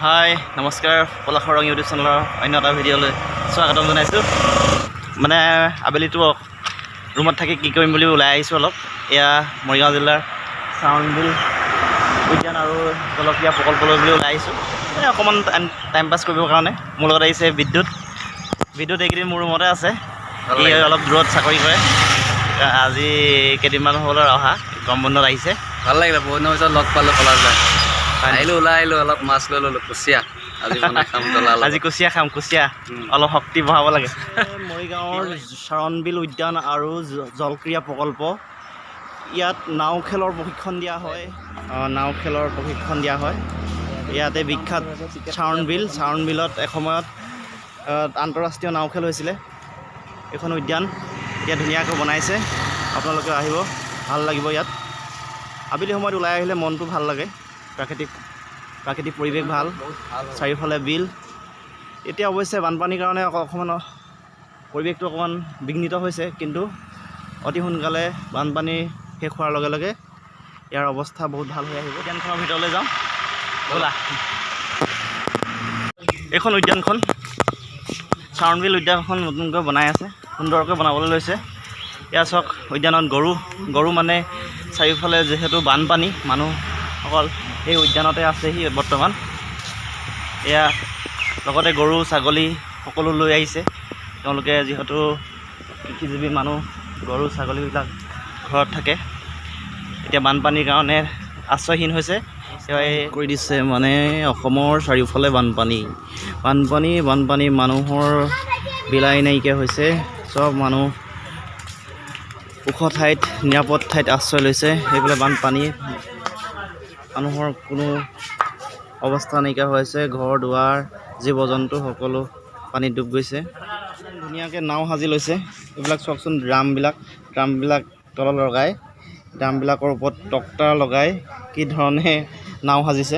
হাই নমস্কাৰ পলাশৰ ইউটিউব চেনেলৰ অন্য এটা ভিডিঅ'লৈ স্বাগতম জনাইছোঁ। মানে আবেলিটো ৰুমত থাকি কি কৰিম বুলি ওলাই আহিছোঁ অলপ। এয়া মৰিগাঁও জিলাৰ চাৰাণ বিল উদ্যান আৰু জলক্ৰীড়া প্ৰকল্পলৈ বুলি ওলাই আহিছোঁ। অকণমান টাইম পাছ কৰিবৰ কাৰণে। মোৰ লগত আহিছে বিদ্যুৎ এইকেইদিন মোৰ ৰুমতে আছে। ই অলপ দূৰত চাকৰি কৰে। আজি কেইদিনমান হ'ল অহা গৰম বন্ধত আহিছে। ভাল লাগিলে, বহুত দিনৰ পিছত লগ পালোঁ পলাশক। ওলাই আহিলোঁ, অলপ মাছ লৈ ল'লোঁ, কুচিয়া আজি বনাই খাম। আজি কুচিয়া খাম, কুচিয়া অলপ শক্তি বঢ়াব লাগে। মৰিগাঁৱৰ চাৰাণ বিল উদ্যান আৰু জলক্ৰীড়া প্ৰকল্প, ইয়াত নাও খেলৰ প্ৰশিক্ষণ দিয়া হয়। ইয়াতে বিখ্যাত চাৰাণ বিলত এসময়ত আন্তঃৰাষ্ট্ৰীয় নাও খেল হৈছিলে। এইখন উদ্যান এতিয়া ধুনীয়াকৈ বনাইছে, আপোনালোকে আহিব, ভাল লাগিব ইয়াত। আবেলি সময়ত ওলাই আহিলে মনটো ভাল লাগে। প্ৰাকৃতিক পৰিৱেশ ভাল, চাৰিওফালে বিল। এতিয়া অৱশ্যে বানপানীৰ কাৰণে অকণমান পৰিৱেশটো অকণমান বিঘ্নিত হৈছে, কিন্তু অতি সোনকালে বানপানী শেষ হোৱাৰ লগে লগে ইয়াৰ অৱস্থা বহুত ভাল হৈ আহিব। উদ্যানখনৰ ভিতৰলৈ যাওঁ ব'লা। এইখন উদ্যানখন চাৰাণ বিল উদ্যানখন নতুনকৈ বনাই আছে, সুন্দৰকৈ বনাবলৈ লৈছে। এয়া চাওক, উদ্যানত গৰু মানে চাৰিওফালে যিহেতু বানপানী, মানুহ অকল এই উদ্যানতে আছেহি বৰ্তমান। এয়া লগতে গৰু ছাগলী সকলো লৈ আহিছে। তেওঁলোকে যিহেতু কৃষিজীৱী মানুহ, গৰু ছাগলীবিলাক ঘৰত থাকে, এতিয়া বানপানীৰ কাৰণে আশ্ৰয়হীন হৈছে। কৰি দিছে মানে অসমৰ চাৰিওফালে বানপানী মানুহৰ বিলাই নাইকিয়া হৈছে। চব মানুহ ওখ ঠাইত, নিৰাপদ ঠাইত আশ্ৰয় লৈছে। সেইফালে বানপানী, মানুহৰ কোনো অৱস্থা নাইকিয়া হৈছে। ঘৰ দুৱাৰ, জীৱ জন্তু সকলো পানীত ডুব গৈছে। ধুনীয়াকৈ নাও সাজি লৈছে। এইবিলাক চাওকচোন, ড্ৰামবিলাক তলত লগাই, ড্ৰামবিলাকৰ ওপৰত তক্তা লগাই কি ধৰণে নাও সাজিছে।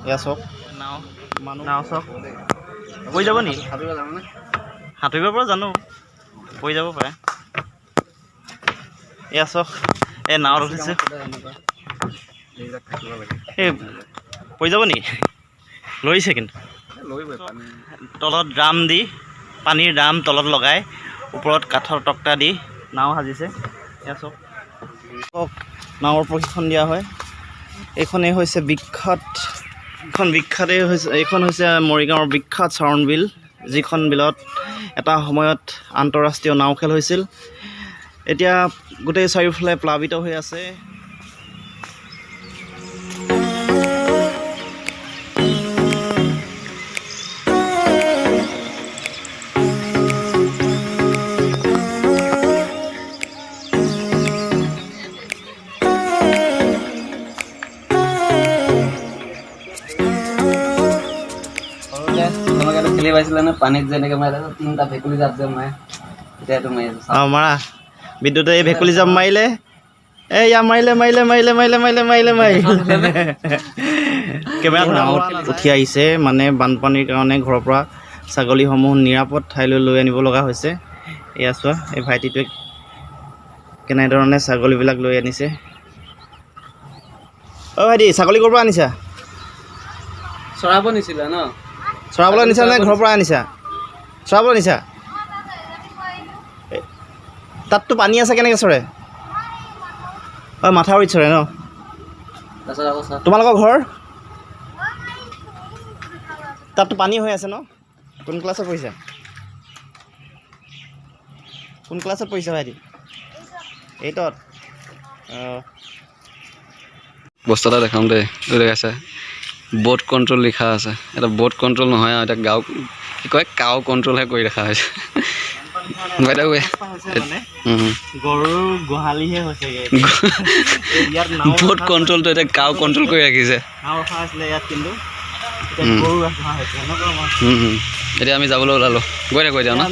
এয়া চাওক, নাও চাওক। পৰি যাব নি? সাঁতুৰিব পৰা জানো, পৰি যাব পাৰে। এয়া চাওক, এই নাৱত উঠিছে। এই পৰি যাব নি? লৰিছে কিন্তু। তলত ড্ৰাম দি, পানীৰ ড্ৰাম তলত লগাই, ওপৰত কাঠৰ তক্তা দি নাও সাজিছে। এয়া চাওক, নাৱৰ প্ৰশিক্ষণ দিয়া হয়। এইখন হৈছে মৰিগাঁৱৰ বিখ্যাত চাৰাণ বিল, যিখন বিলত এটা সময়ত আন্তঃৰাষ্ট্ৰীয় নাও খেল হৈছিল। এতিয়া গোটেই চাৰিওফালে প্লাবিত হৈ আছে। খেলি পাইছিলে নে? পানীত যেনেকৈ মাৰিলে 3টা ভেকুলী জাপ যে মাৰে, এতিয়াতো মাৰি আছে। মাৰা বিদ্যুতে এই ভেকুলী জাপ মাৰিলে, মাৰিলে কেমেৰাত নাৱত উঠি আহিছে। মানে বানপানীৰ কাৰণে ঘৰৰ পৰা ছাগলীসমূহ নিৰাপদ ঠাইলৈ লৈ আনিব লগা হৈছে। এয়া চোৱা, এই ভাইটিটোৱে কেনেধৰণে ছাগলীবিলাক লৈ আনিছে। ভাইটি, ছাগলী ক'ৰ পৰা আনিছা? চৰাব নিছিলা ন? চৰাবলৈ আনিছা নে ঘৰৰ পৰা আনিছা? চৰাবলৈ আনিছা? তাততো পানী আছে, কেনেকৈ চৰে? মাথাউৰিত চৰে ন? তোমালোকৰ ঘৰ তাততো পানী হৈ আছে ন? কোন ক্লাছত পঢ়িছা ভাইটি? 8ত? বস্তু এটা দেখাম দেই, দেখাইছে বোট কণ্ট্ৰল লিখা আছে। এটা বোট কণ্ট্ৰল নহয়, আৰু এতিয়া কি কয়, কাও কণ্ট্ৰলহে কৰি ৰখা হৈছে। গৰুৰ গোহালিহে হৈছে। বোট কণ্ট্ৰলটো এতিয়া কাও কণ্ট্ৰল কৰি ৰাখিছে। এতিয়া আমি যাবলৈ ওলালোঁ, গৈ দিওঁ ন?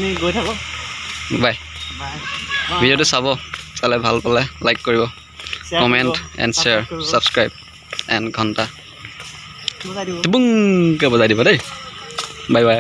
বাই। ভিডিঅ'টো চালে ভাল পালে লাইক কৰিব, comment and share, subscribe and ঘণ্টা বুংকৈ বজাই দিব দেই। Bye bye.